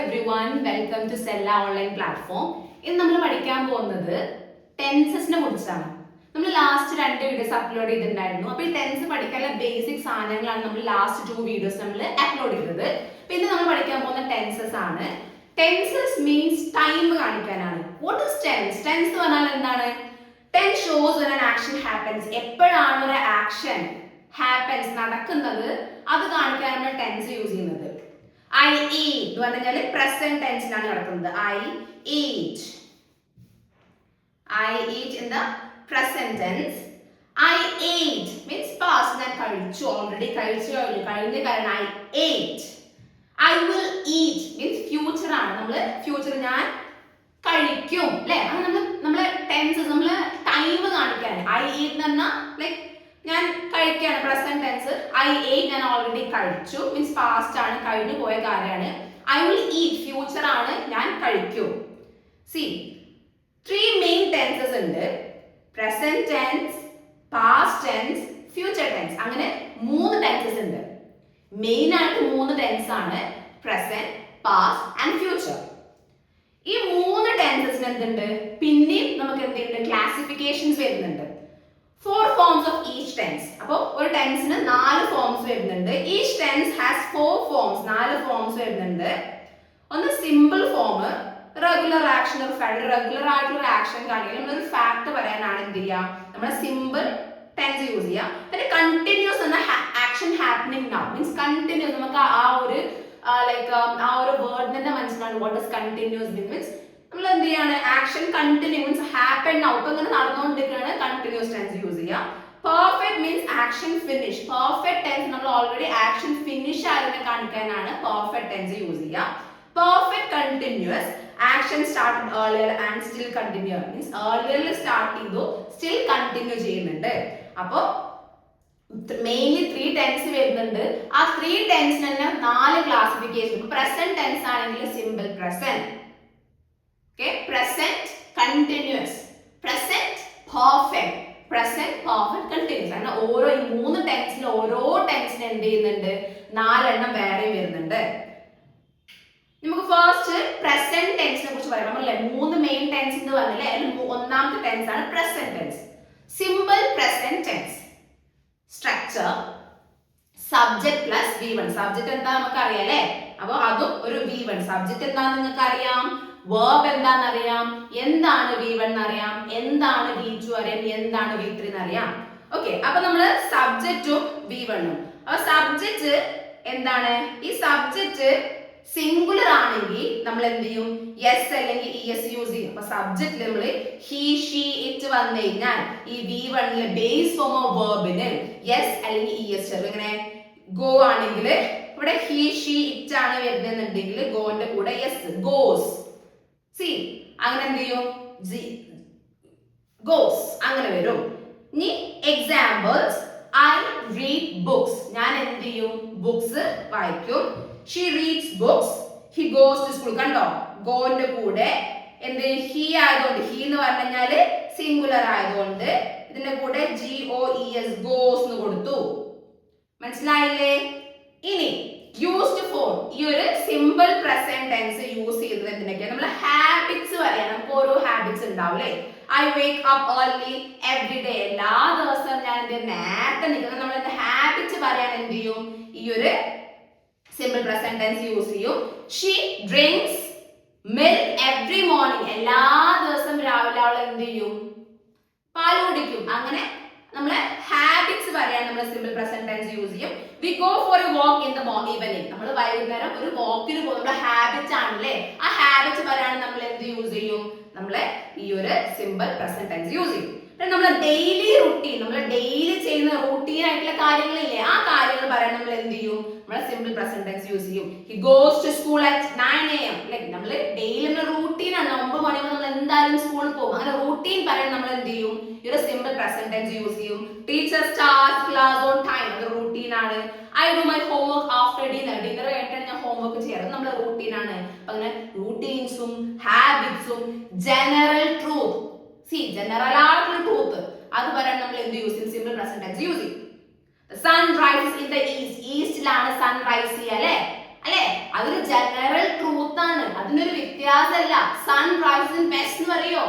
everyone, welcome to Sella Online Platform. ഇന്ന് നമ്മൾ പഠിക്കാൻ പോകുന്നത് ടെൻസസിനെ കുറിച്ചാണ്. നമ്മൾ ലാസ്റ്റ് 2 വീഡിയോസ് അപ്ലോഡ് ചെയ്തിട്ടുണ്ടായിരുന്നു. അപ്പോൾ ഈ ടെൻസ് പഠിക്കാനുള്ള ബേസിക് സാധനങ്ങളാണ് നമ്മൾ ലാസ്റ്റ് 2 വീഡിയോസ് നമ്മൾ അപ്ലോഡ് ചെയ്തത്. അപ്പോൾ ഇന്ന് നമ്മൾ പഠിക്കാൻ പോകുന്ന ടെൻസസ് ആണ്. ടെൻസസ് മീൻസ് ടൈം കാണിക്കാനാണ്. What is tense? ടെൻസ് എന്ന് പറഞ്ഞാൽ എന്താണ്? Tense shows when an action happens. എപ്പോഴാണ് ഒരു ആക്ഷൻ ഹാപ്പൻസ് നടക്കുന്നത് അത് കാണിക്കാനാണ് ടെൻസ് യൂസ് ചെയ്യുന്നത്. I eat എന്ന് പറഞ്ഞാൽ പ്രസന്റ് ടെൻസിലാണ് നടക്കുന്നത്. I eat in the present tense. I ate means past. ഞാൻ കഴിച്ചു, ഓൾറെഡി കഴിച്ചു കഴിഞ്ഞ കാരണം I ate. I will eat means future ആണ്. നമ്മള് ഫ്യൂച്ചർ ഞാൻ കഴിക്കും അല്ലേ? അങ്ങനെ നമ്മളെ ടെൻസസ് നമ്മള് ടൈം കാണിക്കാൻ I eat എന്ന് പറഞ്ഞാൽ ലൈക്ക് ഞാൻ കഴിക്കാണ് പ്രസന്റ് ടെൻസ്. I ate ഞാൻ ഓൾറെഡി കഴിച്ചു മീൻസ് പാസ്റ്റ് ആണ്, കഴിഞ്ഞു പോയ കാര്യമാണ്. I will eat ഫ്യൂച്ചർ ആണ്, ഞാൻ കഴിക്കും. See, 3 മെയിൻ ടെൻസസ് ഉണ്ട്. Present tense, past tense, future tense. അങ്ങനെ 3 ടെൻസസ് ഉണ്ട്. മെയിൻ ആയിട്ട് 3 ടെൻസ് ആണ് പ്രസന്റ്, പാസ്റ്റ് ആൻഡ് ഫ്യൂച്ചർ. ഈ 3 ടെൻസസിന് എന്തുണ്ട്? പിന്നെയും നമുക്ക് എന്തുണ്ട്? ക്ലാസിഫിക്കേഷൻസ് വരുന്നുണ്ട്. 4 forms of each tense. അപ്പോൾ ഒരു ടെൻസിന് 4 ഫോംസ് വരുന്നുണ്ട്. Each tense has 4 forms. 4 forms വരുന്നുണ്ട്. ഒന്ന് simple form, regular action or fact. Regular ആയിട്ടുള്ള ആക്ഷൻ കാണിക്കാൻ നമ്മളൊരു ഫാക്ട് പറയാനാണ് എന്ത് ചെയ്യുക? നമ്മൾ സിമ്പിൾ ടെൻസ് യൂസ് ചെയ്യുക. പിന്നെ കണ്ടിന്യൂസ് എന്ന action happening now means continuous. നമുക്ക് ആ ഒരു ആ ഒരു വേർഡ് തന്നെ മനസ്സിലാവും വാട്ട് ഇസ് കണ്ടിന്യൂസ് മീൻസ് നമ്മൾ എന്ത് ചെയ്യാണ്? Action continue means happen now. ഇപ്പൊ ഇങ്ങനെ നടന്നുകൊണ്ടിരിക്കുകയാണ്, കണ്ടിന്യൂസ് ടെൻസ് യൂസ് ചെയ്യുക. Perfect means action finish. Perfect tense നമ്മൾ ഓൾറെഡി ആക്ഷൻ ഫിനിഷ് ആയതിനെ കാണിക്കാനാണ് പെർഫെക്റ്റ് ടെൻസ് യൂസ് ചെയ്യുക. Perfect continuous action started earlier and still continue means ഏർലിയറിൽ സ്റ്റാർട്ട് ചെയ്തു സ്റ്റിൽ കണ്ടിന്യൂ ചെയ്യുന്നുണ്ട്. അപ്പോൾ മെയിൻലി 3 ടെൻസ് വരുന്നുണ്ട്. ആ 3 ടെൻസിന് തന്നെ 4 ക്ലാസിഫിക്കേഷൻ. പ്രസന്റ് ടെൻസ് ആണെങ്കിൽ simple present, present continuous, present perfect, present perfect continuous. അങ്ങനെ ഓരോ ഈ 3 ടെൻസിൽ ഓരോ ടെൻസിന് എന്ത് ചെയ്യുന്നുണ്ട്? 4 എണ്ണം വേറെ വരുന്നുണ്ട്. നമുക്ക് ഫസ്റ്റ് പ്രസന്റ് ടെൻസിനെ കുറിച്ച് പറയാം. നമ്മളല്ലേ 3 മെയിൻ ടെൻസ് എന്ന് പറഞ്ഞല്ലേ, ഒന്നാമത്തെ ടെൻസ് ആണ് present tense. Simple present tense. Structure subject plus V1. Subject എന്താ നമുക്ക് അറിയാം അല്ലേ? അപ്പൊ അതും ഒരു V1. സബ്ജക്ട് എന്താണെന്ന് നിങ്ങൾക്ക് അറിയാം, verb എന്താണെന്നറിയാം, എന്താണ് V1 എന്നറിയാം, എന്താണ് V2 അറിയാം, എന്താണ് V3 എന്നറിയാം. ഓക്കെ, അപ്പൊ നമ്മള് സബ്ജക്റ്റും V1 ഉം. അപ്പൊ സബ്ജക്റ്റ് എന്താണ്? ഈ സബ്ജക്റ്റ് സിംഗുലർ ആണെങ്കിൽ നമ്മൾ എന്ത് ചെയ്യും? യെസ് അല്ലെങ്കിൽ es യൂസ് ചെയ്യും. അപ്പൊ സബ്ജക്റ്റിൽ നമ്മൾ he she it വന്നു കഴിഞ്ഞാൽ ഈ V1 ലെ ബേസ് ഫോം ഓഫ് വെർബിന് യെസ് അല്ലെങ്കിൽ es ചേർക്കും. ഇങ്ങനെ ഗോ ആണെങ്കിൽ ഇവിടെ he she it ആണ് വരുന്നുണ്ടെങ്കിൽ ഗോന്റെ കൂടെ യെസ് ഗോസ്. See, അങ്ങനെ എന്ത് ചെയ്യും? goes അങ്ങനെ വരും. ഇനി എക്സാമ്പിൾസ് I read books. ഞാൻ എന്ത് ചെയ്യും? ബുക്സ് വായിക്കും. She reads books. He goes to school. കണ്ടോ? ഗോന്റെ കൂടെ എന്ത്? he ആയതുകൊണ്ട്, he എന്ന് പറഞ്ഞു കഴിഞ്ഞാല് സിംഗുലർ ആയതുകൊണ്ട് ഇതിന്റെ കൂടെ goes goes എന്ന് കൊടുത്തു. മനസ്സിലായില്ലേ? ഇനി യൂസ്ഡ് ഫോർ ഈ ഒരു സിമ്പിൾ പ്രസന്റ് ടെൻസ് യൂസ് ചെയ്തത് എന്തിനൊക്കെയാണ്? നമ്മൾ ഹാബിറ്റ്സ് പറയാം. നമുക്ക് ഓരോ ഹാബിറ്റ്സ് ഉണ്ടാവില്ലേ? I wake up early every day. എല്ലാ ദിവസവും ഞാൻ നേരത്തെ നിൽക്കുന്നത്. നമ്മൾ ഹാബിറ്റ്സ് പറയാൻ എന്ത് ചെയ്യും? ഈ ഒരു സിമ്പിൾ പ്രസന്റ് ടെൻസ് യൂസ് ചെയ്യും. She drinks milk every morning. എല്ലാ ദിവസവും രാവിലെ അവൾ എന്ത് ചെയ്യും? പാൽ കുടിക്കും. അങ്ങനെ നമ്മളെ ഹാബിറ്റ്സ് പറയാൻ നമ്മൾ സിമ്പിൾ പ്രസന്റ് ടെൻസ് യൂസ് ചെയ്യും. We go for a walk in the evening. നമ്മൾ വൈകുന്നേരം ഒരു വാക്കിന് പോകും. നമ്മുടെ ഹാബിറ്റ് ആണല്ലേ? ആ ഹാബിറ്റ് പറയാൻ നമ്മൾ എന്ത് യൂസ് ചെയ്യും? നമ്മളെ ഈ ഒരു സിമ്പിൾ പ്രസന്റ് ടെൻസ് യൂസ് ചെയ്യും. നമ്മൾ ഡെയിലി റുട്ടീൻ, നമ്മൾ ഡെയിലി ചെയ്യുന്ന റൂട്ടീൻ ആയിട്ടുള്ള കാര്യങ്ങളില്ലേ, ആ കാര്യങ്ങൾ പറയാൻ നമ്മൾ എന്ത് ചെയ്യും? നമ്മൾ സിമ്പിൾ പ്രസന്റ് ടെൻസ് യൂസ് ചെയ്യും. He goes to school at 9 AM. Like നമ്മൾ ഡെയിലി റൂട്ടീൻ ആണ്. 9 മണിയാകുമ്പോൾ നമ്മൾ എന്തായാലും സ്കൂളിൽ പോകും. അങ്ങനെ റൂട്ടീൻ പറയാൻ നമ്മൾ എന്ത് ചെയ്യും? ഈ ഒരു സിമ്പിൾ പ്രസന്റ് ടെൻസ് യൂസ് ചെയ്യും. Teacher starts class on time. അത് റൂട്ടീൻ ആണ്. I do my homework after dinner. Dinner കഴിഞ്ഞിട്ടാണ് ഞാൻ ഹോംവർക്ക് ചെയ്യാറ്. നമ്മുടെ റൂട്ടീൻ ആണ്. അങ്ങനെ റൂട്ടീൻസും ഹാബിറ്റ്സും ജനറൽ ട്രൂത്ത്. ജനറൽ ആയിട്ടുള്ള ട്രൂത്ത് അത് പറയാൻ നമ്മൾ എന്ത് യൂസ് ചെയ്യും? സിമ്പിൾ പ്രസന്റ് ടെൻസ് യൂസ് ചെയ്യും. The sun rises in the east. ഈസ്റ്റിലാണ് സൺ റൈസ് ചെയ്യുക അല്ലേ? അല്ലേ? അതൊരു ജനറൽ ട്രൂത്ത് ആണ്. വ്യത്യാസമല്ല. സൺ റൈസ് ഇൻ വെസ്റ്റ് എന്ന് പറയോ?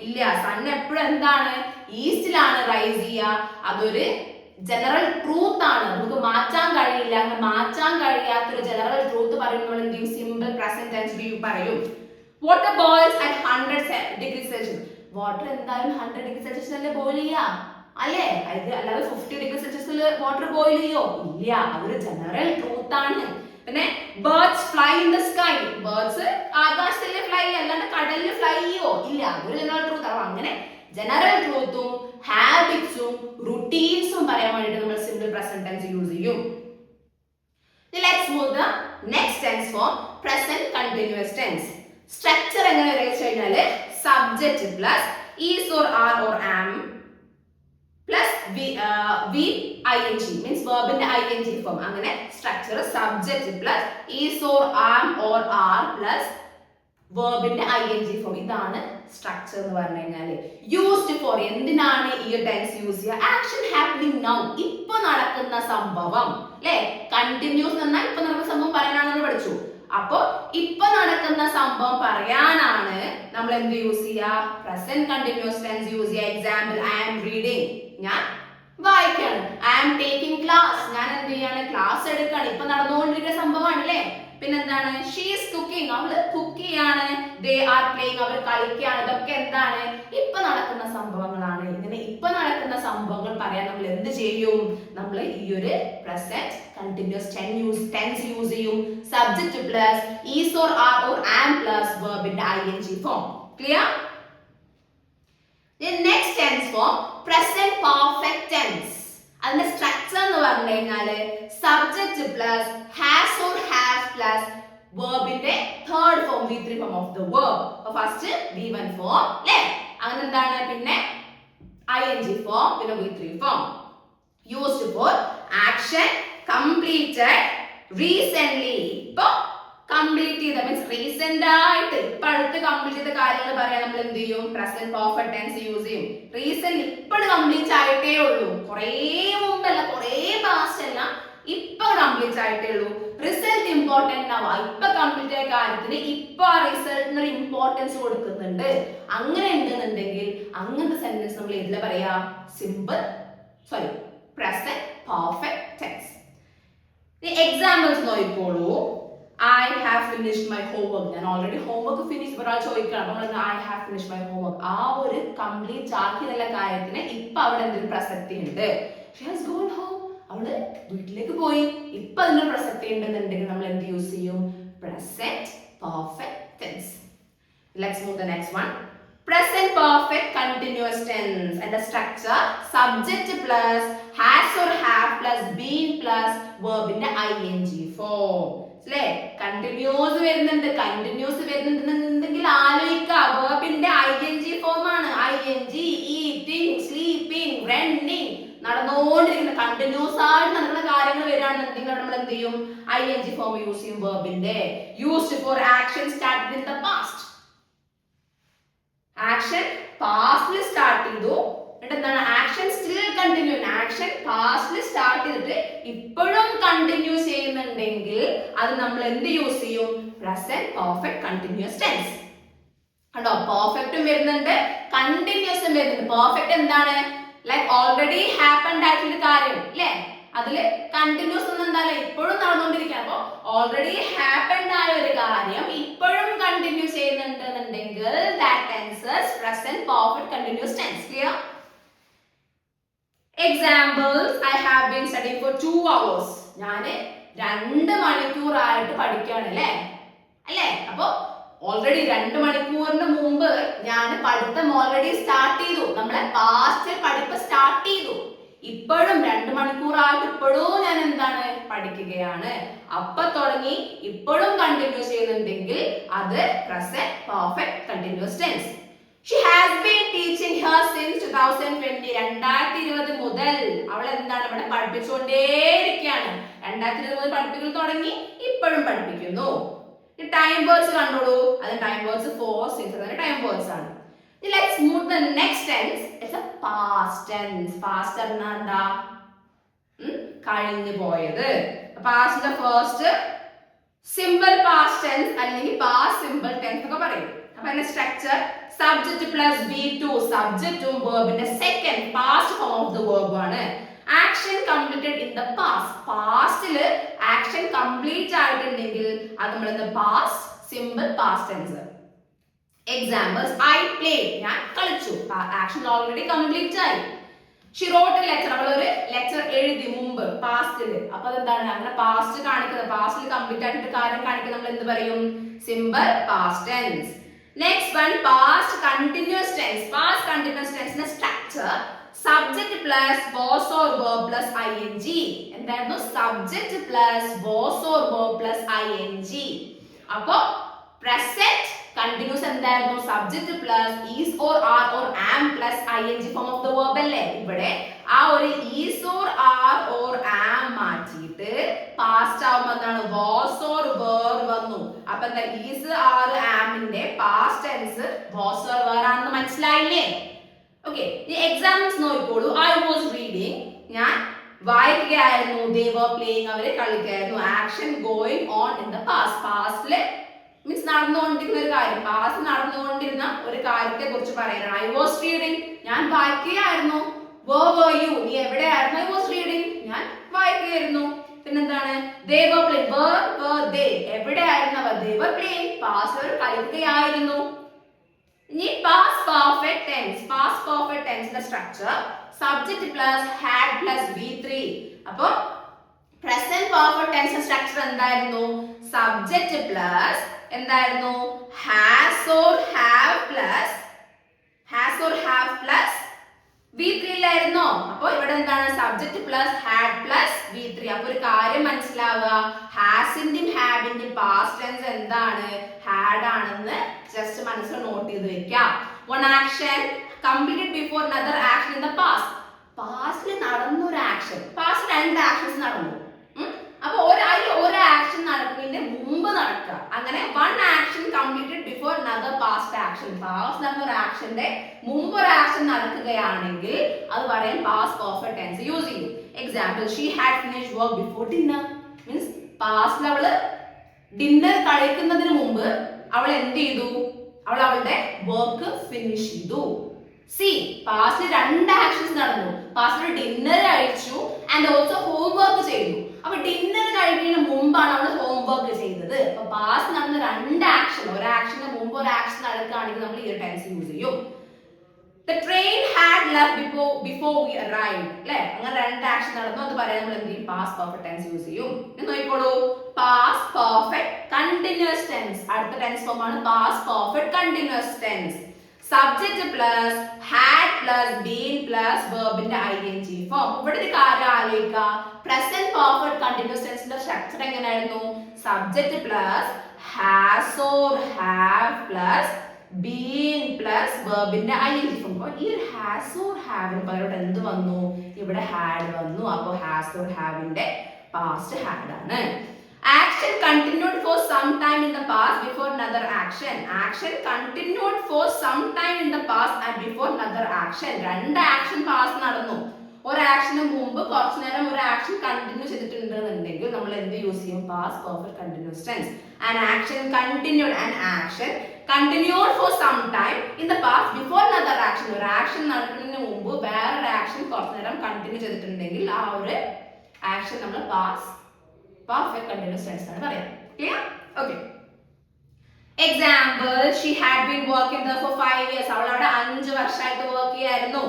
ഇല്ല. സൺ എപ്പോഴും എന്താണ്? ഈസ്റ്റിലാണ് റൈസ് ചെയ്യുക. അതൊരു ജനറൽ ട്രൂത്ത് ആണ്, നമുക്ക് മാറ്റാൻ കഴിയില്ല. അങ്ങനെ മാറ്റാൻ കഴിയാത്തൊരു ജനറൽ ട്രൂത്ത് പറയുമ്പോൾ എന്ത് ചെയ്യും? സിമ്പിൾ പ്രസന്റ് ടെൻസ് പറയും. Water boils at 100 degree Celsius. Water എന്തായാലും 100 ഡിഗ്രി സെൽഷ്യസ് അല്ലേ ബോയിൽ ചെയ്യാ, അല്ലേ? അല്ലാതെ 50 ഡിഗ്രി സെൽഷ്യസിൽ വാട്ടർ ബോയിൽ ചെയ്യോ? ഇല്ല. അതൊരു ജനറൽ ട്രൂത്ത് ആണ്. പിന്നെ birds fly in the sky. Birds ആകാശത്തിലെ ഫ്ലൈ, അല്ലാണ്ട് കടലിൽ ഫ്ലൈ ചെയ്യോ? ഇല്ല. അതൊരു ജനറൽ ട്രൂത്ത് ആണ്. അങ്ങനെ ജനറൽ ട്രൂത്തും ഹാബിറ്റ്സും റുട്ടീൻസും പറയാൻ വേണ്ടിയിട്ട് നമ്മൾ സിമ്പിൾ പ്രസന്റ് ടെൻസ് യൂസ് ചെയ്യും. Let's move the next tense form, present continuous tense. Structure എങ്ങനെ വരച്ചു കഴിഞ്ഞാൽ subject plus is or are or am plus v ing means verb in ing form. അങ്ങനെ structure subject plus is or am or are plus verb in ing form. ഇതാണ് structure എന്ന് പറഞ്ഞു കഴിഞ്ഞാല്. Used for എന്തിനാണ് ഈ tense use ചെയ്യുക? Action happening now, ഇപ്പൊ നടക്കുന്ന സംഭവം, അല്ലെ? കണ്ടിന്യൂസ് എന്നാൽ ഇപ്പൊ നടക്കുന്ന സംഭവം പറയാനാണെന്ന് പഠിച്ചു. അപ്പൊ ഇപ്പൊ നടക്കുന്ന സംഭവം പറയാനാണ് നമ്മൾ എന്ത് യൂസ് ചെയ്യുക? പ്രസന്റ് കണ്ടിന്യൂസ് ടെൻസ് യൂസ് ചെയ്യുക. എക്സാമ്പിൾ, ഐ ആം റീഡിങ്, ഞാൻ വായിക്കാണ്. ഐ ആം ടേക്കിംഗ് ക്ലാസ്, ഞാൻ എന്ത് ചെയ്യാണ്? ക്ലാസ് എടുക്കാണ്. ഇപ്പൊ നടന്നുകൊണ്ടിരിക്കുന്ന സംഭവമാണ്, അല്ലെ? പിന്നെന്താണ്? ഷീ ഈസ് കുക്കിംഗ്, അവള് കുക്ക് ചെയ്യാണ്. ദേ ആർ പ്ലേയിങ്, അവർ കളിക്കുകയാണ്. ഇതൊക്കെ എന്താണ്? ഇപ്പൊ നടക്കുന്ന സംഭവങ്ങളാണ്. ഇങ്ങനെ ഇപ്പൊ നടക്കുന്ന സംഭവങ്ങൾ പറയാൻ നമ്മൾ എന്ത് ചെയ്യും? നമ്മൾ ഈ ഒരു പ്രസന്റ് കണ്ടിന്യൂസ് ടെൻസ് യൂസ് ചെയ്യും. Subject plus is or are or am plus verb in ing form. Clear? The next tense form, present perfect tense. അതിന്റെ സ്ട്രക്ചർ എന്ന് പറഞ്ഞു കഴിഞ്ഞാല് subject plus has or has plus വെർബിന്റെ third form v3 form of the verb. First v1 form, അല്ലേ? അങ്ങനെ എന്താണ്? പിന്നെ ing form, പിന്നെ v3 form. Used for action completed recently. ഇപ്പൊ കംപ്ലീറ്റ് ചെയ്ത മീൻസ് റീസെന്റ് ആയിട്ട് ഇപ്പൊ അടുത്ത് കംപ്ലീറ്റ് ചെയ്ത കാര്യങ്ങൾ പറയാൻ നമ്മൾ എന്ത് ചെയ്യും? പ്രസന്റ് പെർഫെക്റ്റ് ടെൻസ് യൂസ് ചെയ്യും. റീസെന്റ് ഇപ്പോൾ കംപ്ലീറ്റ് ആയിട്ടേ ഉള്ളൂ, കുറേ മുമ്പല്ല, കുറേ പാസ്റ്റ് അല്ല, ഇപ്പൊ കംപ്ലീറ്റ് ആയിട്ടേ ഉള്ളൂ. റിസൾട്ട് ഇമ്പോർട്ടന്റ് ആവാ. ഇപ്പൊ കംപ്ലീറ്റ് ആയ കാര്യത്തിന് ഇപ്പൊ ആ റിസൾട്ടിന് ഒരു ഇമ്പോർട്ടൻസ് കൊടുക്കുന്നുണ്ട്. അങ്ങനെ ഉണ്ടെന്നുണ്ടെങ്കിൽ അങ്ങനത്തെ സെന്റൻസ് നമ്മൾ ഇതിൽ പറയാ പ്രസന്റ് പെർഫെക്റ്റ് ടെൻസ്. എക്സാമ്പിൾസ് നോക്കിക്കോളൂ. I have finished my homework. ഞാൻ ഓൾറെഡി ഹോംവർക്ക് ഫിനിഷ് ഒരാൾ ചോദിക്കണം, നമ്മൾ I have finished my homework. ആ ഒരു കംപ്ലീറ്റ് ആക്കിയുള്ള കാര്യത്തിന് ഇപ്പൊ അവിടെ എന്തൊരു പ്രസക്തി ഉണ്ട്? She has gone home. അവള് വീട്ടിലേക്ക് പോയി. ഇപ്പൊ അതിനൊരു പ്രസക്തി ഉണ്ടെന്നുണ്ടെങ്കിൽ നമ്മൾ എന്ത് യൂസ് ചെയ്യും? Present perfect tense. Let's move the next one. Present perfect continuous tense. And the structure subject plus has or have plus been plus verb in the ing form. അല്ലേ? കണ്ടിന്യൂസ് വരുന്നുണ്ട്. കണ്ടിന്യൂസ് വരുന്നുണ്ടെങ്കിൽ ആലോചിക്കുക, വെർബിന്റെ ing form ആണ്. ing, eating, sleeping, running, നടന്നുകൊണ്ടിരിക്കുന്ന continuous ആയിട്ട് നടക്കുന്ന കാര്യങ്ങൾ വരികയാണെന്നുണ്ടെങ്കിൽ നമ്മൾ എന്ത് ചെയ്യും? ing ഫോം യൂസ് ചെയ്യും വെർബിന്റെ. Used for action started in the past. Action പാസ്റ്റിൽ സ്റ്റാർട്ട് ചെയ്തു, എന്താണ്? Action still continue. ആക്ഷൻ പാസ്റ്റിൽ സ്റ്റാർട്ട് ചെയ്തിട്ട് ഇപ്പോഴും കണ്ടിന്യൂ ചെയ്യുന്നുണ്ടെങ്കിൽ അത് നമ്മൾ എന്ത് യൂസ് ചെയ്യും? Present perfect continuous tense. കണ്ടോ? പെർഫെക്റ്റും വരുന്നുണ്ട്, കണ്ടിന്യൂസും വരുന്നുണ്ട്. പെർഫെക്റ്റ് എന്താണ്? ലൈക്ക് ഓൾറെഡി ഹാപ്പൻഡ് ആയിട്ടുള്ള കാര്യം, അല്ലേ? അതില് കണ്ടിന്യൂസ് ഒന്നും എന്തായാലും ഇപ്പോഴും നടന്നുകൊണ്ടിരിക്കുക. അപ്പൊ ഓൾറെഡി ഹാപ്പൻഡ് ആയ ഒരു കാര്യം ഇപ്പോഴും continue ചെയ്യുന്നുണ്ടെന്നുണ്ടെങ്കിൽ that tense is present perfect continuous tense. Clear? Examples, I have been studying for 2 hours. ഞാൻ 2 മണിക്കൂറായിട്ട് പഠിക്കുകയാണ്, അല്ലേ? അപ്പൊ ഓൾറെഡി 2 മണിക്കൂറിന് മുമ്പ് ഞാൻ പഠിത്തം ഓൾറെഡി സ്റ്റാർട്ട് ചെയ്തു. നമ്മളെ പാസ്റ്റിൽ പഠിപ്പ് സ്റ്റാർട്ട് ചെയ്തു. ഇപ്പോഴും 2 മണിക്കൂറായിട്ട് ഇപ്പോഴും ഞാൻ എന്താണ്? പഠിക്കുകയാണ്. അപ്പൊ തുടങ്ങി ഇപ്പോഴും കണ്ടിന്യൂ ചെയ്യുന്നുണ്ടെങ്കിൽ അത് present perfect continuous tense. She has been teaching her since 2020. 2020 മുതൽ അവൾ എന്താണ്? ഇവിടെ പഠിപ്പിച്ചുകൊണ്ടേയിരിക്കുകയാണ്. 2020 മുതൽ പഠിപ്പിക്കൽ തുടങ്ങി, ഇപ്പോഴും പഠിപ്പിക്കുന്നു. ടൈം വേർഡ്സ് കണ്ടോളൂ. അത് ടൈം വേർഡ്സ് 4 6 ടൈം വേർഡ്സ് ആണ്. Let's move the next tense. It's a past tense. Past എന്താ? കഴിഞ്ഞു പോയത്. Past the first simple past tense അല്ലെങ്കിൽ past simple tense ഒക്കെ പറയും. അപ്പൊ അതിന്റെ സ്ട്രക്ചർ സബ്ജക്ട് പ്ലസ് V2 സബ്ജക്റ്റും വെർബിന്റെ second past form of the verb ആണ്. Action completed in the past. പാസ്റ്റില് ആക്ഷൻ കംപ്ലീറ്റ് ആയിട്ടുണ്ടെങ്കിൽ അത് നമ്മൾ എന്താ past simple past tense. Examples I play ഞാൻ കളിച്ചു ആക്ഷൻ ഓൾറെഡി കംപ്ലീറ്റ് ആയി. ഷി റോട്ട് എ ലെറ്റർ അവൾ ഒരു ലെറ്റർ എഴുതി മുമ്പ് പാസ്റ്റില്. അപ്പൊ അതെന്താണ് അങ്ങനെ പാസ്റ്റ് കാണിക്കുന്നത് പാസ്റ്റിൽ കംപ്ലീറ്റ് ആയിട്ട് കാര്യം കാണിക്കുന്നത് നമ്മൾ എന്ത് പറയും simple past tense. Next one past continuous tense. Past continuous ടെൻസിന്റെ structure subject plus was or verb plus ing. എന്തായിരുന്നു subject plus was or verb plus ing. അപ്പൊ പ്രസന്റ് കണ്ടിന്യൂസ് എന്തായിരുന്നു subject plus is or are or am plus ing form of the verb അല്ലേ. ഇവിടെ ആ ഒരു is or are or am മാറ്റിയിട്ട് past ആവുമ്പോൾ എന്താണ് വാസ് ഓർ വേർ വന്നു. അപ്പൊ എന്താ ഈസ് ആർ ആമിന്റെ past tense was or were ആണെന്ന് മനസ്സിലായില്ലേ. ഓക്കെ ഈ എക്സാമ്പിൾസ് നോക്കിക്കോളൂ. ഐ വാസ് റീഡിങ് ഞാൻ വായിക്കുകയായിരുന്നു. ദേ വർ പ്ലേയിങ് അവര് കളിക്കുകയായിരുന്നു. Action going on in the past. പാസ്റ്റില് മീൻസ് നടന്നുകൊണ്ടിരുന്ന ഒരു കാര്യം പാസ്റ്റ് നടന്നുകൊണ്ടിരുന്ന ഒരു കാര്യത്തെ കുറിച്ച് പറയാനാണ്. ഐ വാസ് റീഡിങ് ഞാൻ വായിക്കുകയായിരുന്നു. വേർ വർ യു നീ എവിടെയായിരുന്നു. ഐ വാസ് റീഡിങ് ഞാൻ വായിക്കുകയായിരുന്നു. പിന്നെന്താണ് ദേ വർ പ്ലേയിങ് വേർ വർ ദേ എവിടെയായിരുന്നു അവർ. ദേ വർ പ്ലേയിങ് പാസ്റ്റ് അവർ കളിക്കുകയായിരുന്നു. ഇനി past perfect tense. Past perfect ടെൻസിന്റെ structure subject plus had plus V3. അപ്പൊ പ്രസന്റ് പെർഫെക്റ്റ് ടെൻസിന്റെ സ്ട്രക്ചർ എന്തായിരുന്നു സബ്ജക്ട് പ്ലസ് എന്തായിരുന്നു has or have plus V3 ലായിരുന്നോ. അപ്പൊ ഇവിടെ എന്താണ് subject plus had plus V3. അപ്പൊ ഒരു കാര്യം മനസ്സിലാവുക ഹാസിന്റെയും ഹാവിന്റെയും പാസ്റ്റ് ടെൻസ് എന്താണ് ഹാഡ് ആണെന്ന് ജസ്റ്റ് മനസ്സിൽ നോട്ട് ചെയ്ത് വെക്കാം. One action completed before another action in the past. പാസ്റ്റിൽ നടന്ന ഒരു ആക്ഷൻ പാസ്റ്റ് രണ്ട് ആക്ഷൻസ് നടന്നു. അപ്പൊ ഒരു ആക്ഷൻ നടക്കുന്നതിന്റെ മുമ്പ് നടക്കുക. അങ്ങനെ one action completed before another past action. പാസ്റ്റ് നടന്ന ഒരു ആക്ഷന്റെ മുമ്പ് ഒരു ആക്ഷൻ നടക്കുകയാണെങ്കിൽ അത് പറയാൻ പാസ്റ്റ് പെർഫെക്റ്റ് ടെൻസ് യൂസ് ചെയ്യും. Example she had finished work before dinner. Means പാസ്റ്റിൽ അവള് ഡിന്നർ കഴിക്കുന്നതിന് മുമ്പ് അവൾ എന്ത് ചെയ്തു അവൾ അവളുടെ വർക്ക് ഫിനിഷ് ചെയ്തു. സി പാസ്റ്റിൽ രണ്ട് ആക്ഷൻസ് നടന്നു. പാസ്റ്റിൽ ഡിന്നർ കഴിച്ചു ആൻഡ് ഓൾസോ ഹോംവർക്ക് ചെയ്തു. അപ്പൊ ഡിന്നർ കഴിക്കുന്നതിന് മുമ്പാണ് അവൾ ഹോംവർക്ക് ചെയ്തത്. അപ്പൊ പാസ്റ്റ് നടന്ന രണ്ട് ആക്ഷൻ ഒരു ആക്ഷന് മുമ്പ് ഒരു ആക്ഷൻ നടക്കുകയാണെങ്കിൽ നമ്മൾ ഈ ടെൻസ് യൂസ് ചെയ്യും. The train had left before we arrived. അല്ലേ അങ്ങനെ രണ്ട് ആക്ഷൻ നടന്നു അത് പറയാൻ നമ്മൾ എന്ത് ചെയ്യും പാസ്റ്റ് പെർഫെക്റ്റ് ടെൻസ് യൂസ് ചെയ്യും. നോക്കിക്കോളൂ പാസ്റ്റ് പെർഫെക്റ്റ് കണ്ടിന്യൂസ് ടെൻസ്. അടുത്ത ടെൻസ് ഫോം ആണ് past perfect continuous tense. Subject plus had plus been plus വെർബിന്റെ ing ഫോം. ഇവിടെ ഒരു കാര്യം ആലോചിക്കുക പ്രസന്റ് പെർഫെക്റ്റ് കണ്ടിന്യൂസ് ടെൻസിന്റെ സ്ട്രക്ചർ എങ്ങനെയായിരുന്നു subject plus has or have plus been plus വെർബിന്റെ ing ഫോം. ഈ ഹാസ് ഓർ ഹാവിന് പകരം എന്ത് വന്നു ഇവിടെ ഹാഡ് വന്നു. അപ്പോൾ ഹാസ് ഓർ ഹാവിന്റെ പാസ്റ്റ് ഹാഡ് ആണ്. Action continued for some time in the past before another action. Action continued for some time in the past and before another action. രണ്ട് ആക്ഷൻ പാസ് നടന്നു. ഒരു ആക്ഷന് മുമ്പ് കുറച്ചു നേരം ഒരു ആക്ഷൻ കണ്ടിന്യൂ ചെയ്തിട്ടുണ്ടെന്നുണ്ടെങ്കിൽ നമ്മൾ എന്ത് യൂസ് ചെയ്യും past perfect continuous tense. An action continued for some time in the past before another action. ഒരു ആക്ഷൻ നടക്കുന്നതിന് മുമ്പ് വേറൊരു ആക്ഷൻ കുറച്ചു നേരം കണ്ടിന്യൂ ചെയ്തിട്ടുണ്ടെങ്കിൽ ആ ഒരു ആക്ഷൻ നമ്മൾ പാസ്റ്റ് perfect continuous tense ആണ് പറയാം. Clear? Okay. Example she had been working there for 5 years. അവൾ അവിടെ 5 വർഷമായിട്ട് വർക്ക് ചെയ്യായിരുന്നു.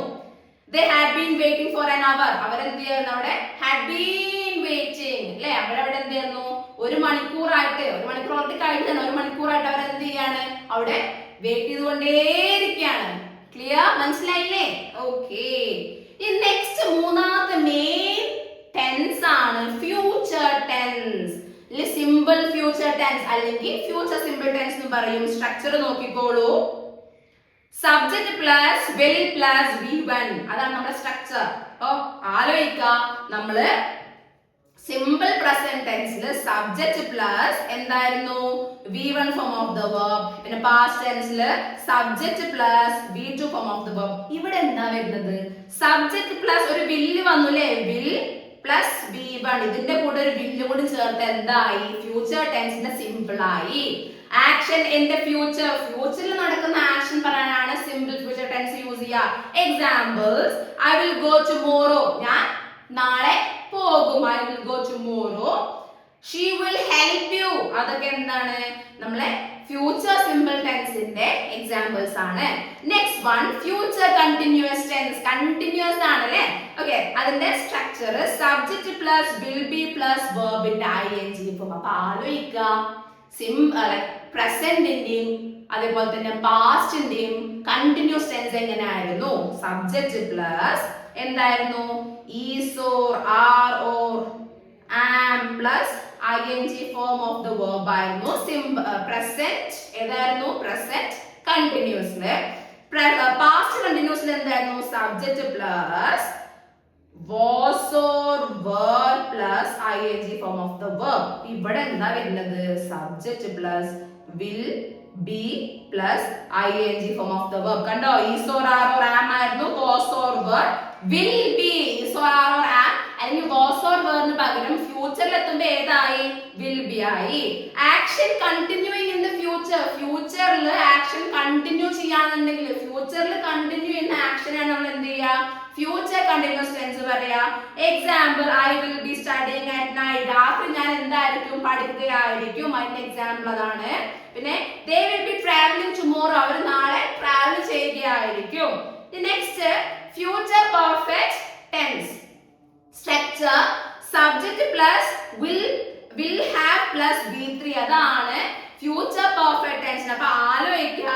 They had been waiting for an hour. അവർ എന്ത് ചെയ്യുന്നു അവിടെ had been waiting അല്ലേ അവരവിടെ എന്ത് ചെയ്യുന്നു ഒരു മണിക്കൂറായിട്ട് ഓൾറെഡി കഴിഞ്ഞാണ് ഒരു മണിക്കൂറായിട്ട് അവർ എന്ത് ചെയ്യാണ് അവിടെ വെയിറ്റ് ചെയ്തുകൊണ്ടേയിരിക്കുകയാണ്. ക്ലിയർ മനസ്സിലായില്ലേ. ഓക്കെ ഈ നെക്സ്റ്റ് മൂന്നാമത്തെ മെയിൻ ടെൻസ് ആണ് future tense. Simple future tense അല്ലെങ്കിൽ ഫ്യൂച്ചർ സിമ്പിൾ ടെൻസ് എന്ന് പറയും. സ്ട്രക്ചർ നോക്കിക്കോളൂ subject plus will plus V1 അതാണ് നമ്മുടെ സ്ട്രക്ചർ. അപ്പൊ ആലോചിക്കുക നമ്മള് സിമ്പിൾ പ്രസന്റ് ടെൻസിൽ സബ്ജക്ട് പ്ലസ് എന്തായിരുന്നു V1 form of the verb. പിന്നെ പാസ്റ്റ് ടെൻസിൽ subject plus V2 form of the verb. ഇവിടെ എന്താ വരുന്നത് സബ്ജക്ട് പ്ലസ് ഒരു വില്ല് വന്നു അല്ലേ വിൽ പ്ലസ് V1 ഇതിന്റെ കൂടെ ഒരു വില്ല് കൂടി ചേർത്ത് എന്തായി ഫ്യൂച്ചർ ടെൻസിന്റെ സിമ്പിൾ ആയി. ആക്ഷൻ ഇൻ ദ ഫ്യൂച്ചർ, ഫ്യൂച്ചറിൽ നടക്കുന്ന ആക്ഷൻ പറയാനാണ് സിമ്പിൾ ഫ്യൂച്ചർ ടെൻസ് യൂസ് ചെയ്യുക. Examples, I will go tomorrow, ഞാൻ നാളെ പോകും. I will go tomorrow. She will help you, അതൊക്കെ എന്താണ് നമ്മളെ ഫ്യൂച്ചർ സിമ്പിൾ ടെൻസിന്റെ എക്സാമ്പിൾസ് ആണ്. Next one future continuous tense. Continuous ആണ് അല്ലേ? ഓക്കെ, അതിന്റെ structure subject plus will be plus വെർബിന്റെ ing ഫോം. അപ്പൊ ആലോചിക്കുക, പ്രസന്റിന്റെയും അതേപോലെ തന്നെ പാസ്റ്റിന്റെയും കണ്ടിന്യൂസ് ടെൻസ് എങ്ങനെയായിരുന്നു? സബ്ജക്ട് പ്ലസ് എന്തായിരുന്നു? Is or are or am plus ing form of the verb ആയിരുന്നു. പ്രസന്റ് ഏതായിരുന്നു? പ്രസന്റ് കണ്ടിന്യൂസില്. പാസ്റ്റ് കണ്ടിന്യൂസിൽ എന്തായിരുന്നു? Subject plus was or were plus ing form of the verb. ഇവിടെ എന്താ വരുന്നത്? Subject plus will be plus ing form of the verb. കണ്ടോ? is or are or am ആയിരുന്നു. was or were will be is or are or am അല്ലെങ്കിൽ was or were ന് പകരം ഫ്യൂച്ചറിൽ എത്തുമ്പോൾ ഏതായി? will be ആയി. Action continuing in the future, ഫ്യൂച്ചറിൽ ആക്ഷൻ കണ്ടിന്യൂ ചെയ്യാന്നുണ്ടെങ്കിൽ ഫ്യൂച്ചറിൽ കണ്ടിന്യൂ ചെയ്യുന്ന ആക്ഷനാണ് നമ്മൾ എന്ത് ചെയ്യുക? ഫ്യൂച്ചർ കണ്ടിന്യൂസ് ടെൻസ് പറയാ. Example, I will be studying at night, രാത്രി ഞാൻ എന്തായിരിക്കും? പഠിക്കുകയായിരിക്കും. അതിന്റെ എക്സാമ്പിൾ അതാണ്. പിന്നെ they will be traveling tomorrow, അവർ നാളെ ട്രാവൽ ചെയ്യുകയായിരിക്കും. Next future perfect tense. Structure subject plus will have plus V3, അതാണ് ഫ്യൂച്ചർ പെർഫെക്റ്റ് ടെൻസ്. അപ്പൊ ആലോചിക്കുക,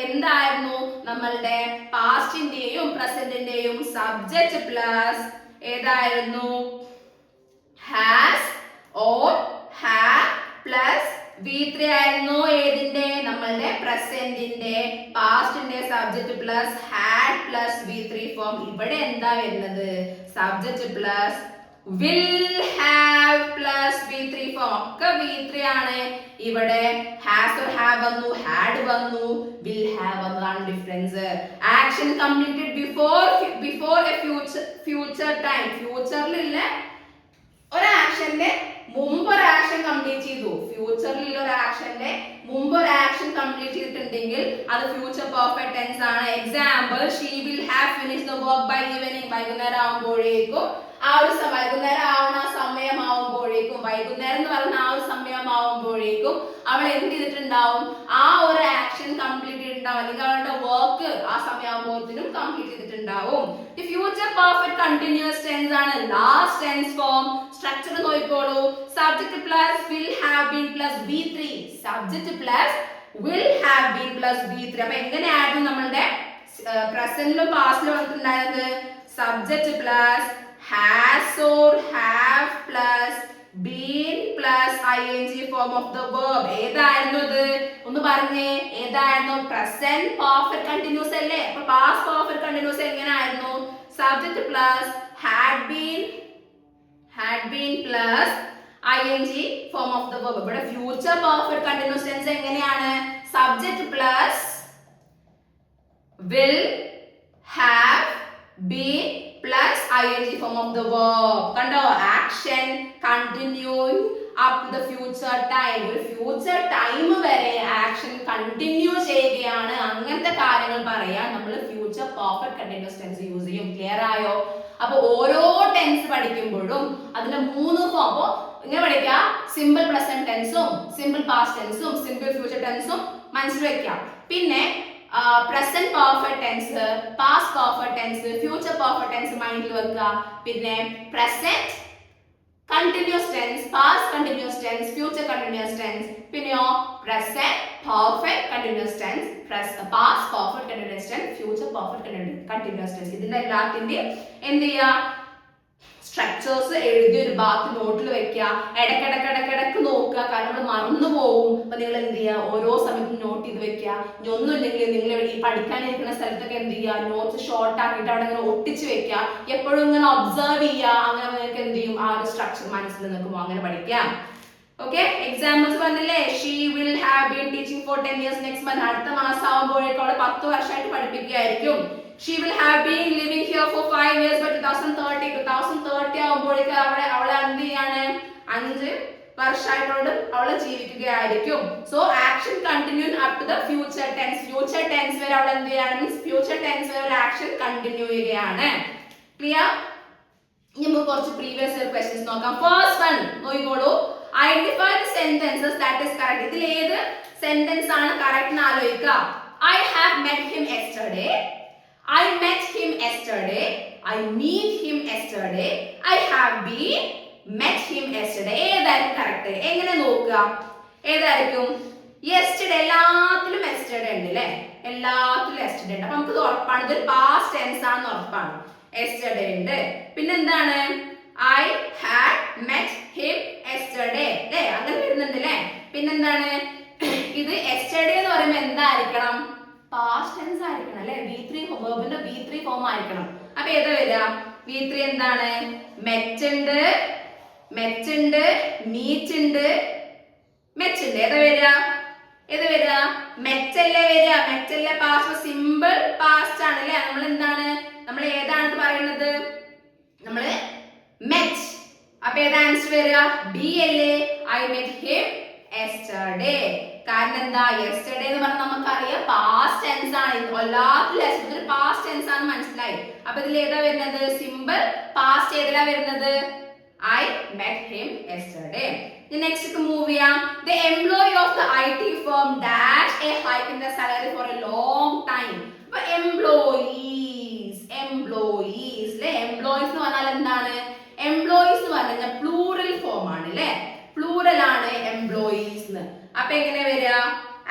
എന്തായിരുന്നു നമ്മളുടെ പാസ്റ്റിന്റെയും പ്രസന്റിന്റെയും സബ്ജക്ട് പ്ലസ് ഏതായിരുന്നു? Has or have plus V3 ആയിരുന്നു. ഏതിന്റെ? നമ്മളുടെ പ്രസന്റിന്റെ. പാസ്റ്റിന്റെ subject plus had plus V3 form. ഇവിടെ എന്താ വരുന്നത്? Subject plus will have plus V3 form. ഒക്കെ V3 ആണ്. ഇവിടെ has or have വന്നു, had വന്നു, will have വന്നതാണ് difference. Action completed before a future time. ഫ്യൂച്ചറിലുള്ള ഒരു ആക്ഷന്റെ മുമ്പ് ഒരു ആക്ഷൻ കംപ്ലീറ്റ് ചെയ്തു. ഫ്യൂച്ചറിലുള്ള ഒരു ആക്ഷന്റെ മുമ്പ് ഒരു ആക്ഷൻ കംപ്ലീറ്റ് ചെയ്തിട്ടുണ്ടെങ്കിൽ അത് ഫ്യൂച്ചർ പെർഫെക്റ്റ് ടെൻസ് ആണ്. Example, she will have finish the work by evening, വൈകുന്നേരം ആവുമ്പോഴേക്കും ആ ഒരു വൈകുന്നേരം ആവുന്ന സമയമാവുമ്പോഴേക്കും, വൈകുന്നേരം എന്ന് പറയുന്ന ആ ഒരു സമയമാവുമ്പോഴേക്കും അവൾ എന്ത് ചെയ്തിട്ടുണ്ടാവും? ആ ഒരു ആക്ഷൻ കംപ്ലീറ്റ് ചെയ്തിട്ടുണ്ടാവും, അല്ലെങ്കിൽ അവളുടെ വർക്ക് ആ സമയമാകുമ്പോഴത്തേനും കംപ്ലീറ്റ് ചെയ്തിട്ടുണ്ടാവും. ഫ്യൂച്ചർ പെർഫെക്റ്റ് കണ്ടിന്യൂസ് ടെൻസ് ആണ്. ലാസ്റ്റ് ടെൻസ് ഫോം സ്ട്രക്ചർ നോക്കിക്കോളൂ. Subject plus will have been plus V3, subject plus will have been plus V3. അപ്പൊ എങ്ങനെയായിരുന്നു നമ്മളുടെ പ്രസന്റിലും പാസ്റ്റിലും വന്നിട്ടുണ്ടായത്? Subject plus has or have plus been plus ing form of the verb. ഏതായിരുന്നു ഇത്? ഒന്ന് പറഞ്ഞേ, ഏതായിരുന്നു? പ്രസന്റ് പെർഫെക്റ്റ് കണ്ടിന്യൂസ് അല്ലേ? അപ്പൊ പാസ്റ്റ് പെർഫെക്റ്റ് കണ്ടിന്യൂസ് എങ്ങനെയായിരുന്നു? Subject plus had been plus ing form of the verb. ഇവിടെ ഫ്യൂച്ചർ പെർഫെക്റ്റ് കണ്ടിന്യൂസ് ടെൻസ് എങ്ങനെയാണ്? Subject plus will have been plus ing form of the verb. കണ്ടോ? Action continuing up the future time. ഒരു future time വരെ action continue ചെയ്യുകയാണ്. അങ്ങനത്തെ കാര്യങ്ങൾ പറയാൻ നമ്മൾ future perfect continuous tense use ചെയ്യും. ക്ലിയർ ആയോ? അപ്പൊ ഓരോ ടെൻസ് പഠിക്കുമ്പോഴും അതിന്റെ 3 ഫോം. അപ്പോ ഇങ്ങനെ പഠിക്കുക, സിമ്പിൾ പ്രസന്റ് ടെൻസും സിമ്പിൾ പാസ്റ്റ് ടെൻസും സിമ്പിൾ ഫ്യൂച്ചർ ടെൻസും മനസ്സിൽ വെക്കാം. പിന്നെ present perfect tense, past perfect tense, future perfect tense മൈൻഡിൽ വെക്കുക. പിന്നെ present continuous tense, past continuous tense, future continuous tense, പിന്നെയോ present perfect continuous tense, past perfect continuous tense, future perfect continuous tense. ഇതിന്റെ എല്ലാത്തിന്റെയും എന്ത് ചെയ്യുക? സ്ട്രക്ചേഴ്സ് എഴുതി ഒരു ഭാഗത്ത് നോട്ടിൽ വെക്കുക. ഇടയ്ക്കിടക്ക് നോക്കുക, കാരണം നമ്മൾ മറന്നു പോകും. അപ്പൊ നിങ്ങൾ എന്ത് ചെയ്യുക? ഓരോ സമയത്തും നോട്ട് ചെയ്ത് വെക്കുക. ഇനി ഒന്നുമില്ലെങ്കിൽ നിങ്ങൾ ഈ പഠിക്കാനിരിക്കുന്ന സ്ഥലത്തൊക്കെ എന്ത് ചെയ്യുക? നോട്ട്സ് ഷോർട്ട് ആക്കിയിട്ട് അവിടെ ഇങ്ങനെ ഒട്ടിച്ച് വെക്കുക. എപ്പോഴും ഇങ്ങനെ ഒബ്സർവ് ചെയ്യുക. അങ്ങനെ നിങ്ങൾക്ക് എന്ത് ചെയ്യും? ആ ഒരു സ്ട്രക്ചർ മനസ്സിൽ നിൽക്കുമ്പോൾ അങ്ങനെ പഠിക്കാം. ഓക്കെ, എക്സാമ്പിൾസ് പറഞ്ഞില്ലേ? She will have been teaching four 10 years. Next month, അടുത്ത മാസം ആവുമ്പോഴേക്കും അവളെ 10 വർഷമായിട്ട് പഠിപ്പിക്കുകയായിരിക്കും. She will have been living here for 5 years by 2030 ആവുമ്പോഴേക്കും അവളെ എന്ത് ചെയ്യാണ്? 5 വർഷമായിട്ടോടും അവള് ജീവിക്കുകയായിരിക്കും. So action continue up to the future tense. Future tense വരെ അവൾ എന്ത് ചെയ്യാണ്, മീൻസ് ഫ്യൂച്ചർ ടെൻസ് വരെ ഒരു ആക്ഷൻ കണ്ടിന്യൂ ചെയ്യുകയാണ്. ക്ലിയർ? ഇനി നമുക്ക് കുറച്ച് പ്രീവിയസ് ഇയർ ക്വസ്റ്റ്യൻസ് നോക്കാം. ഫസ്റ്റ് വൺ നോക്കിക്കോളൂ. Identify the sentences that is correct. ഇതിൽ ഏത് സെന്റൻസ് ആണ് കറക്റ്റ് എന്ന് ആലോചിക്കുക. I have met him yesterday. I met him yesterday. I meet him yesterday. I have been met him yesterday. ഏതായിരിക്കും correct? എങ്ങനെ നോക്കുക? ഏതായിരിക്കും? യെസ്റ്റർഡേ. എല്ലാത്തിലും യെസ്റ്റർഡേ ഉണ്ട് അല്ലേ? എല്ലാത്തിലും യെസ്റ്റർഡേ ഉണ്ട്. അപ്പൊ നമുക്ക് ഇത് ഉറപ്പാണ്, ഇതൊരു പാസ്റ്റ് ടെൻസ് ആണെന്ന് ഉറപ്പാണ്. യെസ്റ്റർഡേ ഉണ്ട്. പിന്നെ എന്താണ്? I had met him yesterday. അല്ലേ? അങ്ങനെ വരുന്നുണ്ട് അല്ലേ? പിന്നെന്താണ്? ഇത് യെസ്റ്റർഡേ എന്ന് പറയുമ്പോൾ എന്തായിരിക്കണം? പാസ്റ്റ് ടെൻസ് ആയിരിക്കണം അല്ലേ? V3 വെർബിന്റെ V3 ഫോം ആയിരിക്കണം. അപ്പൊ ഏതാ വരിക? V3 എന്താണ്? met ഉണ്ട്, met ഉണ്ട്, meet ഉണ്ട്, met ഉണ്ട്. ഏതാ വരിക? ഏത് വരിക? met അല്ലേ വരിക? met അല്ലേ പാസ്റ്റ്? സിമ്പിൾ പാസ്റ്റ് ആണ് അല്ലേ? നമ്മൾ എന്താണ്, നമ്മൾ ഏതാണ് പറയുന്നത്? നമ്മള് met. അപ്പൊ ഏതാ ആൻസർ വരിക? B അല്ലേ? I met him yesterday. കാരണം എന്താ? യെസ്റ്റർഡേ എന്ന് പറഞ്ഞാൽ നമുക്കറിയാം പാസ്റ്റ് ടെൻസ് ആണ്. എല്ലാത്തിലും ഒരു പാസ്റ്റ് ടെൻസ് ആണ്, മനസ്സിലായി? അപ്പൊ ഇതിൽ ഏതാ വരുന്നത്? സിമ്പിൾ പാസ്റ്റ് ഏതിലാ വരുന്നത്? I met him yesterday. Next move ചെയ്യാം. The employee of the IT firm dash a hike in the salary for a long time. അപ്പൊ employees അല്ലേ? employees എന്ന് പറഞ്ഞാൽ എന്താണ്? employees എന്ന് പറഞ്ഞാൽ പ്ലൂറൽ ഫോം ആണ് അല്ലേ? പ്ലൂറൽ ആണ് employees എന്ന്. അപ്പൊ എങ്ങനെ വരിക?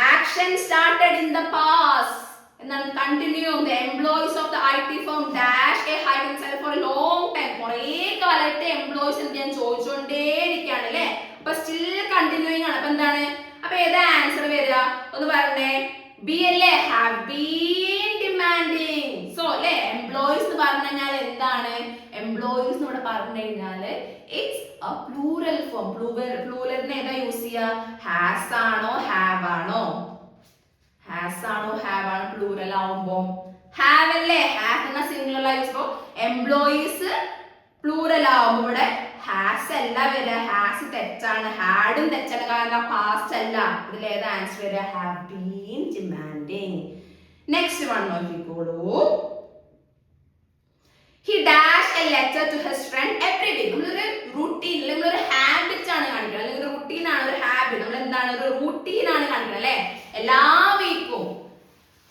Action started in the past എന്നാണ്. Continue. The employees of the IT firm dash a hike in salary for a long time. കുറേ കാലമായിട്ട് എംപ്ലോയീസ് എന്ത് ചെയ്യാൻ ചോദിച്ചുകൊണ്ടേയിരിക്കുകയാണ് അല്ലേ? അപ്പൊ സ്റ്റിൽ കണ്ടിന്യൂയിങ് ആണ്. അപ്പൊ എന്താണ്? അപ്പൊ ഏതാ ആൻസർ വരിക? ഒന്ന് പറഞ്ഞേ. ബി അല്ലേ? Have been demanding. സോ അല്ലേ, എംപ്ലോയീസ് എന്ന് പറഞ്ഞു കഴിഞ്ഞാൽ എന്താണ്? എംപ്ലോയീസ് എന്ന് ഇവിടെ പറഞ്ഞു കഴിഞ്ഞാല് ഇറ്റ്സ് a plural form. പ്ലൂറലിനെ ഏതാ യൂസ് ചെയ്യുക? ഹാസ് ആണോ ഹാവ് ആണോ? ഹാസ് ആണോ ഹാവ് ആണോ? പ്ലൂറൽ ആവുമ്പോ ഹാവ് അല്ലേ? ഹാവ് എന്ന സിംഗുലർ യൂസ് ചെയ്യുമ്പോൾ എംപ്ലോയീസ് പ്ലൂറൽ ആവുമ്പോൾ ഇവിടെ ഹാസ് അല്ല വരിക. ഹാസ് തെറ്റാണ്. ഹാഡും തെറ്റാണ്. കാരണം പാസ്റ്റ് അല്ല. ഇതിൽ ഏതാ ആൻസർ വരിക? Have been demanding. Next one നോക്കിക്കോളൂ. He dashed a letter to his friend every week. നമ്മളൊരു റൂട്ടീൻ അല്ലെങ്കിൽ ഒരു ഹാബിറ്റ് ആണ് കാണിക്കുന്നത്, അല്ലെങ്കിൽ ഒരു റൂട്ടീൻ ആണ്, ഒരു ഹാബിറ്റ്. നമ്മൾ എന്താണ്? ഒരു റൂട്ടീൻ ആണ് കാണിക്കുന്നത് അല്ലെ? എല്ലാ വീക്കും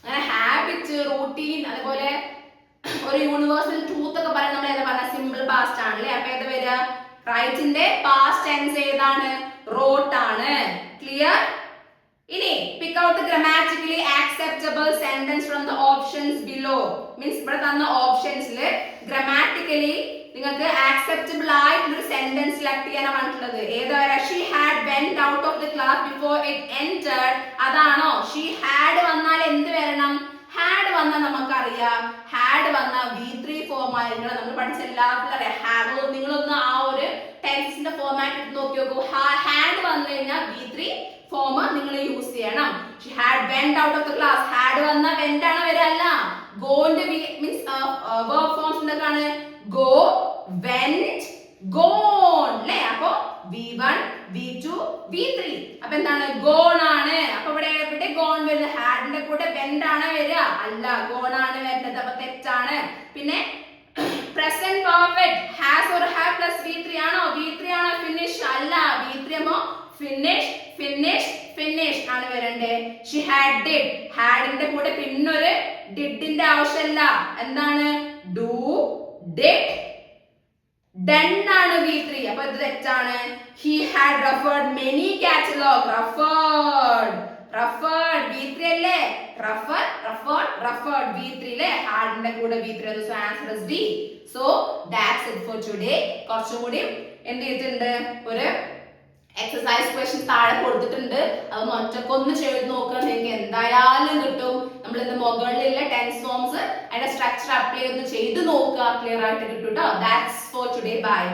അങ്ങനെ ഹാബിറ്റ്, റൂട്ടീൻ, അതുപോലെ ഒരു യൂണിവേഴ്സൽ ട്രൂത്ത് ഒക്കെ പറയാൻ നമ്മൾ ഏതാ പറഞ്ഞ? സിമ്പിൾ പാസ്റ്റ് ആണ് അല്ലെ? അപ്പൊ ഏതാ വരിക? റൈറ്റിന്റെ പാസ്റ്റ് ടെൻസ് ഏതാണ്? റോട്ട് ആണ്. ക്ലിയർ? ഇനി pick out the grammatically acceptable sentence from the options below. Means ഇവിടെ തന്ന ഓപ്ഷൻസിൽ ഗ്രാമാറ്റിക്കലി നിങ്ങൾക്ക് ആക്സെപ്റ്റബിൾ ആയിട്ടുള്ള ഒരു സെന്റൻസ് സെലക്ട് ചെയ്യാനാണ് പറഞ്ഞിട്ടുള്ളത്. ഏതാ? she had went out of the class before it entered. അതാണോ? she had വന്നാൽ എന്ത് വരണം? had വന്നാൽ നമുക്കറിയാം, had വന്ന V3 ഫോം ആയിരിക്കണം. നമ്മൾ പഠിച്ച എല്ലാവർക്കും അറിയാം had. നിങ്ങളൊന്ന് ആ ഒരു ടെൻസിന്റെ ഫോമാറ്റ് നോക്കി നോക്കൂ. had വന്നു കഴിഞ്ഞാൽ V3 ഫോം നിങ്ങൾ യൂസ് ചെയ്യണം. she had went out of the class. had വന്ന went ആണ് വരല്ല. go ന്റെ മീൻസ് verb forms എന്തൊക്കെയാണ്? go, went, gone അല്ലേ? അപ്പൊ V1, V2, V3. അപ്പൊ എന്താണ്? gone ആണ്. അപ്പൊ ഇവിടെ gone വരുന്നത് had ന്റെ കൂടെ went ആണ് വരിക? അല്ല, gone ആണ് വരുന്നത്. അപ്പൊ തെറ്റാണ്. പിന്നെ present perfect has or have plus V3 ആണോ? V3 ആണോ? finish അല്ല. V3 ആണോ? finish ആണ് വരണ്ടേ. she had did. had ന്റെ കൂടെ പിന്നൊരു did ന്റെ ആവശ്യമില്ല. എന്താണ്? do, did, done ആണ് V3. അപ്പൊ ഇത് തെറ്റാണ്. he had referred many catalog. referred V3 അല്ലേ? referred V3 അല്ലേ? had ന്റെ കൂടെ V3. so answer is D. so that's it for today. കുറച്ചും കൂടി എന്ത് ചെയ്തിട്ടുണ്ട്? ഒരു എക്സസൈസ് ക്വസ്റ്റ്യൻ താഴെ കൊടുത്തിട്ടുണ്ട്. അതൊന്ന് ഒറ്റക്കൊന്ന് ചെയ്ത് നോക്കുക, നിങ്ങൾക്ക് എന്തായാലും കിട്ടും. നമ്മൾ ഇന്ന് മുകളിലുള്ള ടെൻസ് ഫോംസ് അതിന്റെ സ്ട്രക്ചർ അപ്ലൈ ചെയ്ത് നോക്കുക, ക്ലിയർ ആയിട്ട് കിട്ടും കേട്ടോ. That's for today. ബൈ.